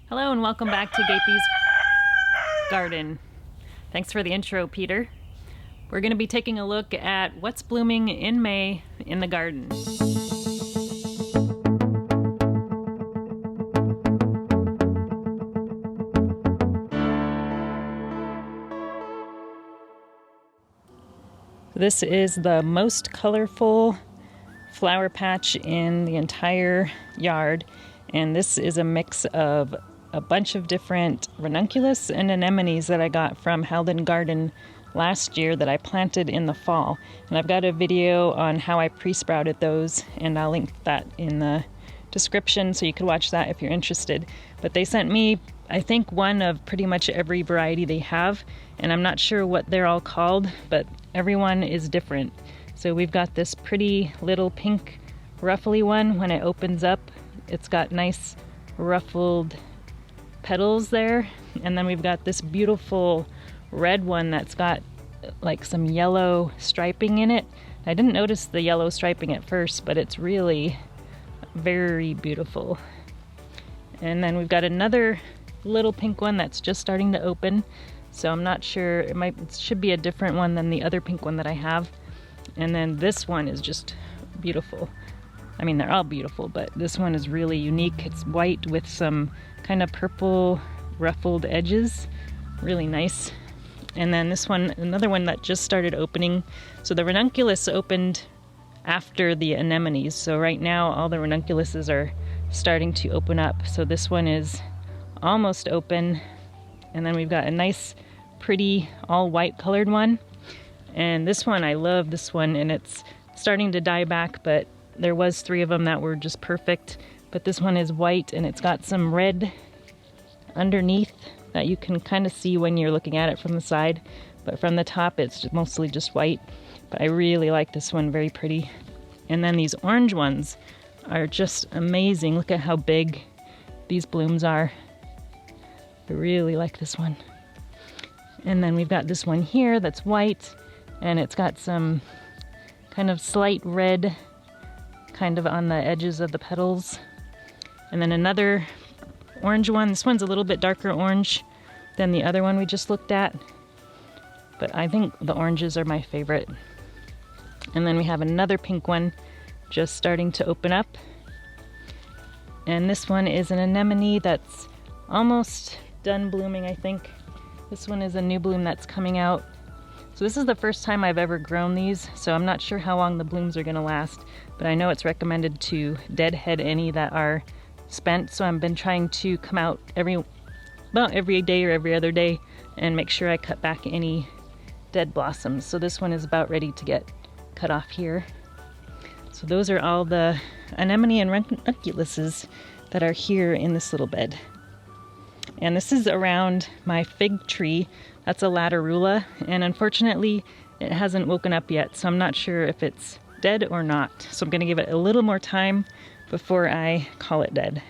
Hello and welcome back to Gapeys Garden. Thanks for the intro, Peter. We're going to be taking a look at what's blooming in May in the garden. This is the most colorful flower patch in the entire yard, and this is a mix of a bunch of different Ranunculus and Anemones that I got from Halden Garden last year that I planted in the fall. And I've got a video on how I pre-sprouted those, and I'll link that in the description so you could watch that if you're interested. But they sent me, I think, one of pretty much every variety they have, and I'm not sure what they're all called, but everyone is different. So we've got this pretty little pink ruffly one. When it opens up, it's got nice ruffled petals there, and then we've got this beautiful red one that's got like some yellow striping in it. I didn't notice the yellow striping at first, but it's really very beautiful. And then we've got another little pink one that's just starting to open, so I'm not sure, it should be a different one than the other pink one that I have. And then this one is just beautiful. I mean, they're all beautiful, but this one is really unique. It's white with some kind of purple ruffled edges. Really nice. And then this one, another one that just started opening. So the Ranunculus opened after the Anemones. So right now, all the Ranunculuses are starting to open up. So this one is almost open. And then we've got a nice, pretty, all white colored one. And this one, I love this one, and it's starting to die back, but there was 3 of them that were just perfect. But this one is white, and it's got some red underneath that you can kind of see when you're looking at it from the side. But from the top, it's mostly just white. But I really like this one, very pretty. And then these orange ones are just amazing. Look at how big these blooms are. I really like this one. And then we've got this one here that's white, and it's got some kind of slight red kind of on the edges of the petals. And then another orange one. This one's a little bit darker orange than the other one we just looked at, but I think the oranges are my favorite. And then we have another pink one just starting to open up. And this one is an anemone that's almost done blooming, I think. This one is a new bloom that's coming out. So this is the first time I've ever grown these, so I'm not sure how long the blooms are gonna last, but I know it's recommended to deadhead any that are spent, so I've been trying to come out every day or every other day and make sure I cut back any dead blossoms. So this one is about ready to get cut off here. So those are all the anemone and ranunculuses that are here in this little bed. And this is around my fig tree. That's a latarula, and unfortunately it hasn't woken up yet, so I'm not sure if it's dead or not. So I'm gonna give it a little more time before I call it dead.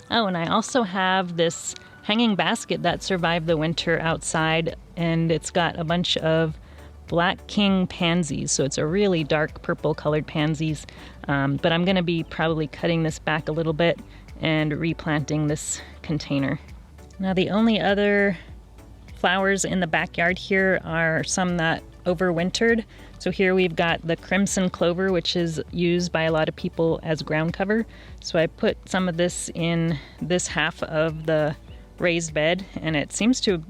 Oh, and I also have this hanging basket that survived the winter outside, and it's got a bunch of Black King pansies. So it's a really dark purple colored pansies, but I'm gonna be probably cutting this back a little bit and replanting this container. Now the only other flowers in the backyard here are some that overwintered. So here we've got the crimson clover, which is used by a lot of people as ground cover. So I put some of this in this half of the raised bed, and it seems to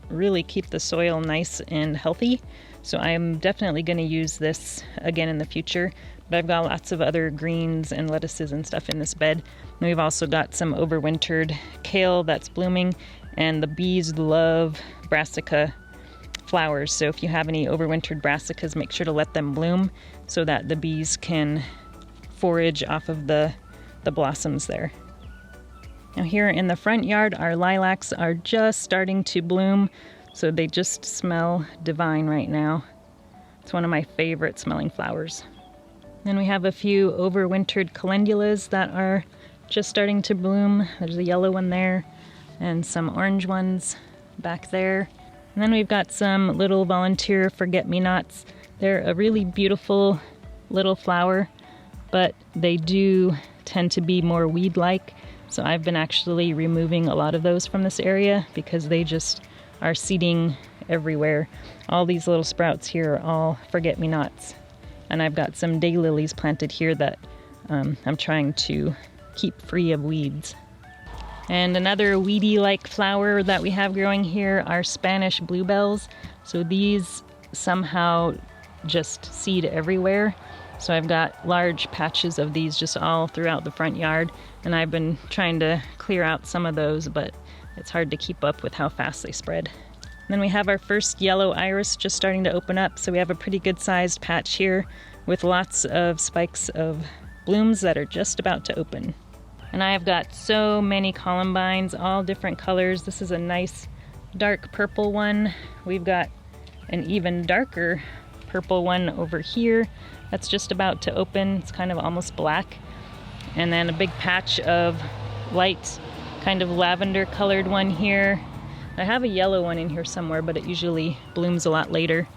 really keep the soil nice and healthy. So I'm definitely going to use this again in the future. But I've got lots of other greens and lettuces and stuff in this bed. And we've also got some overwintered kale that's blooming, and the bees love brassica flowers. So if you have any overwintered brassicas, make sure to let them bloom so that the bees can forage off of the blossoms there. Now here in the front yard, our lilacs are just starting to bloom, so they just smell divine right now. It's one of my favorite smelling flowers. Then we have a few overwintered calendulas that are just starting to bloom. There's a yellow one there and some orange ones back there. And then we've got some little volunteer forget-me-nots. They're a really beautiful little flower, but they do tend to be more weed-like. So I've been actually removing a lot of those from this area because they just are seeding everywhere. All these little sprouts here are all forget-me-nots. And I've got some daylilies planted here that I'm trying to keep free of weeds. And another weedy-like flower that we have growing here are Spanish bluebells. So these somehow just seed everywhere. So I've got large patches of these just all throughout the front yard, and I've been trying to clear out some of those, but it's hard to keep up with how fast they spread. And then we have our first yellow iris just starting to open up, so we have a pretty good sized patch here with lots of spikes of blooms that are just about to open. And I have got so many columbines, all different colors. This is a nice dark purple one. We've got an even darker purple one over here that's just about to open. It's kind of almost black. And then a big patch of light, kind of lavender colored one here. I have a yellow one in here somewhere, but it usually blooms a lot later.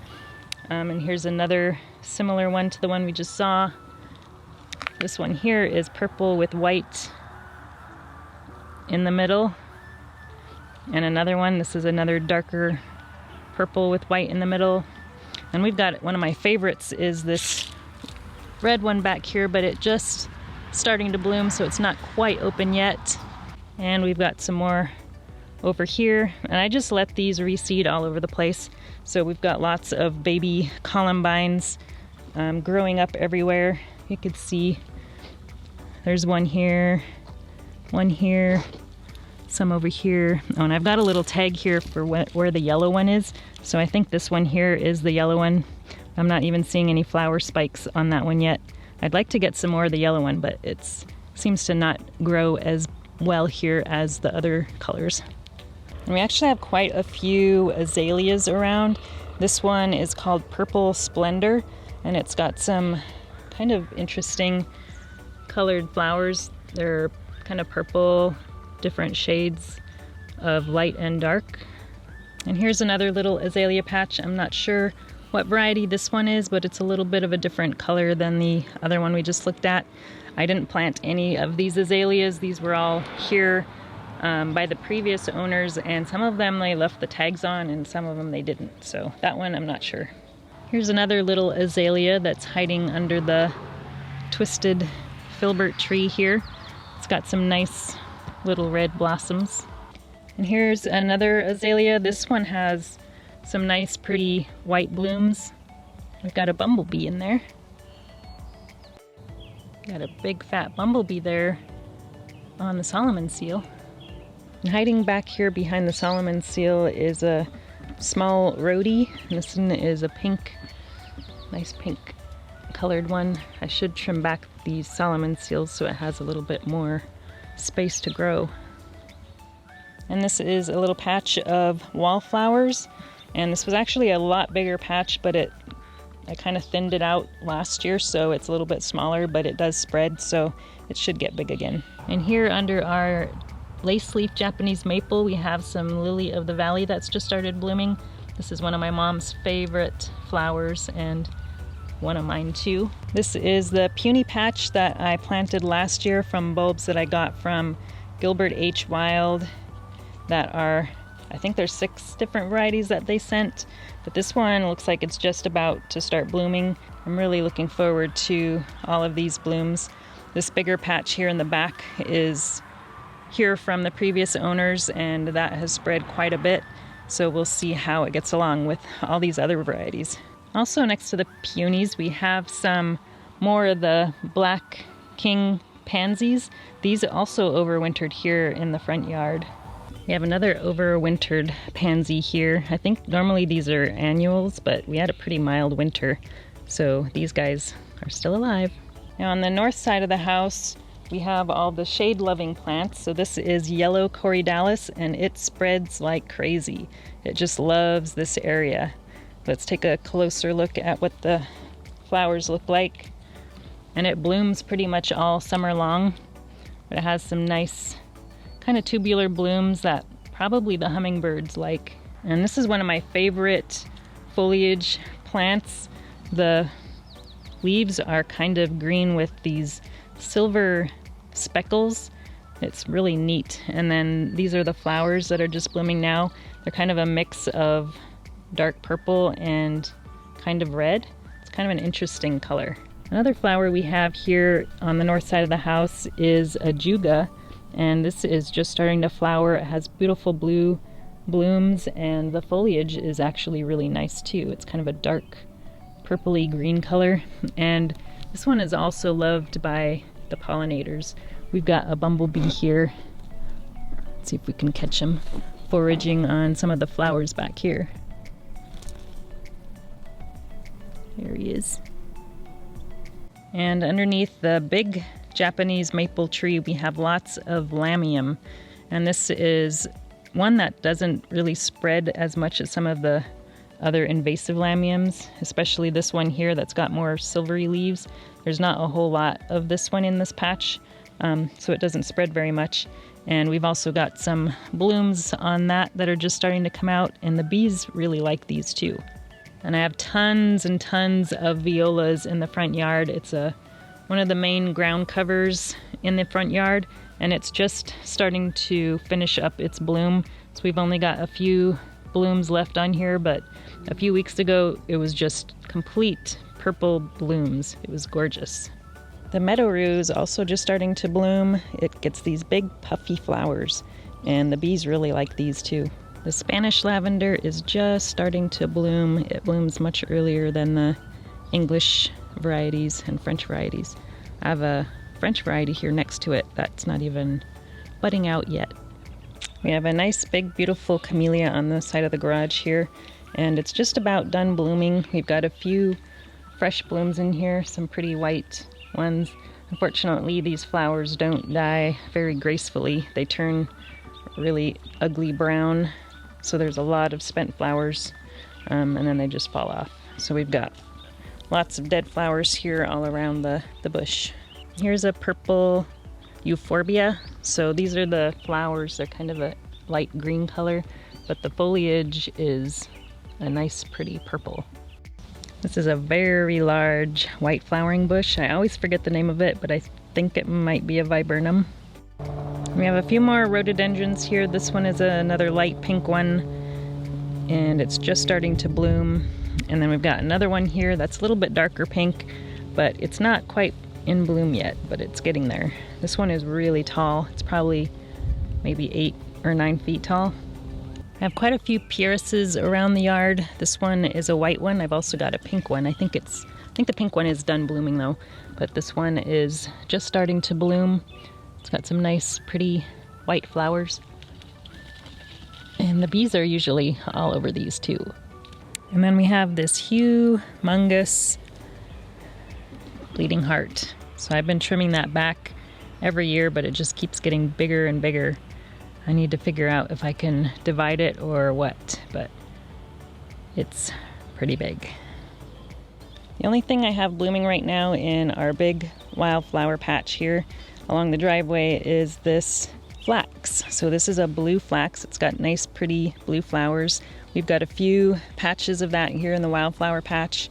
And here's another similar one to the one we just saw. This one here is purple with white in the middle. And another one, this is another darker purple with white in the middle. And we've got one of my favorites is this red one back here, but it just starting to bloom, so it's not quite open yet. And we've got some more over here, and I just let these reseed all over the place. So we've got lots of baby columbines growing up everywhere. You could see there's one here, some over here. Oh, and I've got a little tag here for where the yellow one is. So I think this one here is the yellow one. I'm not even seeing any flower spikes on that one yet. I'd like to get some more of the yellow one, but it seems to not grow as well here as the other colors. And we actually have quite a few azaleas around. This one is called Purple Splendor, and it's got some kind of interesting colored flowers. They're kind of purple, different shades of light and dark. And here's another little azalea patch. I'm not sure what variety this one is, but it's a little bit of a different color than the other one we just looked at. I didn't plant any of these azaleas. These were all here by the previous owners, and some of them they left the tags on and some of them they didn't. So that one I'm not sure. Here's another little azalea that's hiding under the twisted filbert tree here. It's got some nice little red blossoms. And here's another azalea. This one has some nice pretty white blooms. We've got a bumblebee in there. Got a big fat bumblebee there on the Solomon seal. And hiding back here behind the Solomon seal is a small rhodie. This one is a pink, nice pink colored one. I should trim back these Solomon seals so it has a little bit more space to grow. And this is a little patch of wallflowers. And this was actually a lot bigger patch, but I kind of thinned it out last year, so it's a little bit smaller, but it does spread, so it should get big again. And here under our lace leaf Japanese maple, we have some lily of the valley that's just started blooming. This is one of my mom's favorite flowers and one of mine too. This is the puny patch that I planted last year from bulbs that I got from Gilbert H. Wild that are, I think there's 6 different varieties that they sent, but this one looks like it's just about to start blooming. I'm really looking forward to all of these blooms. This bigger patch here in the back is here from the previous owners, and that has spread quite a bit, so we'll see how it gets along with all these other varieties. Also next to the peonies we have some more of the Black King pansies. These also overwintered here in the front yard. We have another overwintered pansy here. I think normally these are annuals, but we had a pretty mild winter, so these guys are still alive. Now on the north side of the house, we have all the shade-loving plants. So this is yellow corydalis, and it spreads like crazy. It just loves this area. Let's take a closer look at what the flowers look like. And it blooms pretty much all summer long, but it has some nice kind of tubular blooms that probably the hummingbirds like. And this is one of my favorite foliage plants. The leaves are kind of green with these silver speckles, It's really neat. And then these are the flowers that are just blooming now. They're kind of a mix of dark purple and kind of red. It's kind of an interesting color. Another flower we have here on the north side of the house is Ajuga, and this is just starting to flower. It has beautiful blue blooms, and the foliage is actually really nice too. It's kind of a dark purpley green color, and this one is also loved by the pollinators. We've got a bumblebee here. Let's see if we can catch him foraging on some of the flowers back here. There he is. And underneath the big Japanese maple tree, we have lots of Lamium. And this is one that doesn't really spread as much as some of the other invasive Lamiums, especially this one here that's got more silvery leaves. There's not a whole lot of this one in this patch, so it doesn't spread very much. And we've also got some blooms on that are just starting to come out, and the bees really like these too. And I have tons and tons of violas in the front yard. It's one of the main ground covers in the front yard, and it's just starting to finish up its bloom. So we've only got a few blooms left on here, but a few weeks ago it was just complete purple blooms. It was gorgeous. The meadow rue is also just starting to bloom. It gets these big puffy flowers, and the bees really like these too. The Spanish lavender is just starting to bloom. It blooms much earlier than the English varieties and French varieties. I have a French variety here next to it that's not even budding out yet. We have a nice big beautiful camellia on the side of the garage here, and it's just about done blooming. We've got a few fresh blooms in here, some pretty white ones. Unfortunately, these flowers don't die very gracefully. They turn really ugly brown. So there's a lot of spent flowers, and then they just fall off. So we've got lots of dead flowers here all around the bush. Here's a purple Euphorbia. So these are the flowers. They're kind of a light green color, but the foliage is a nice pretty purple. This is a very large white flowering bush. I always forget the name of it, but I think it might be a viburnum. We have a few more rhododendrons here. This one is another light pink one, and it's just starting to bloom. And then we've got another one here that's a little bit darker pink, but it's not quite in bloom yet, but it's getting there. This one is really tall. It's probably maybe 8 or 9 feet tall. I have quite a few pierces around the yard. This one is a white one. I've also got a pink one. I think the pink one is done blooming though, but this one is just starting to bloom. It's got some nice, pretty white flowers. And the bees are usually all over these too. And then we have this humongous bleeding heart. So I've been trimming that back every year, but it just keeps getting bigger and bigger. I need to figure out if I can divide it or what, but it's pretty big. The only thing I have blooming right now in our big wildflower patch here along the driveway is this flax. So this is a blue flax. It's got nice pretty blue flowers. We've got a few patches of that here in the wildflower patch,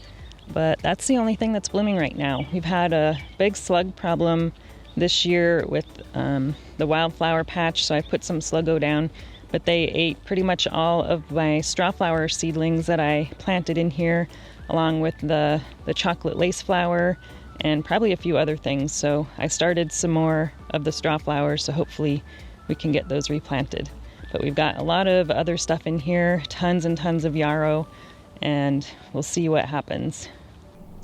but that's the only thing that's blooming right now. We've had a big slug problem this year with the wildflower patch, so I put some sluggo down, but they ate pretty much all of my strawflower seedlings that I planted in here, along with the chocolate lace flower and probably a few other things. So I started some more of the strawflowers, so hopefully we can get those replanted. But we've got a lot of other stuff in here, tons and tons of yarrow, and we'll see what happens.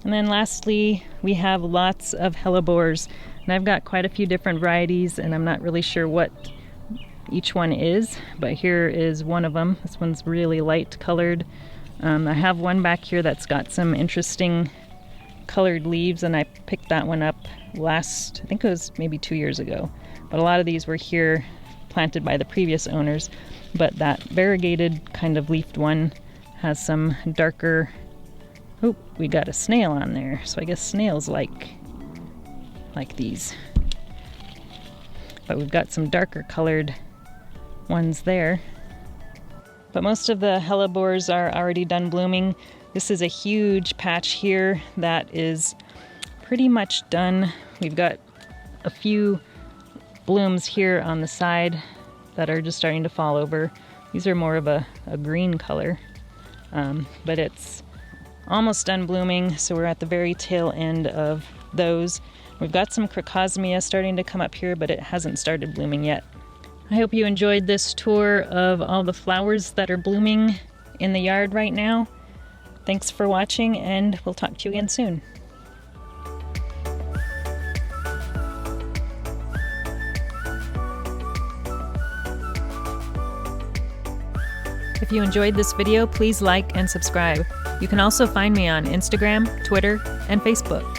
And then lastly, we have lots of hellebores, and I've got quite a few different varieties, and I'm not really sure what each one is, but here is one of them. This one's really light colored. I have one back here that's got some interesting colored leaves, and I picked that one up I think it was maybe 2 years ago. But a lot of these were here planted by the previous owners, but that variegated kind of leafed one has some darker, oh, we got a snail on there, so I guess snails like these. But we've got some darker colored ones there. But most of the hellebores are already done blooming. This is a huge patch here that is pretty much done. We've got a few blooms here on the side that are just starting to fall over. These are more of a green color, but it's almost done blooming, so we're at the very tail end of those. We've got some crocosmia starting to come up here, but it hasn't started blooming yet. I hope you enjoyed this tour of all the flowers that are blooming in the yard right now. Thanks for watching, and we'll talk to you again soon. If you enjoyed this video, please like and subscribe. You can also find me on Instagram, Twitter, and Facebook.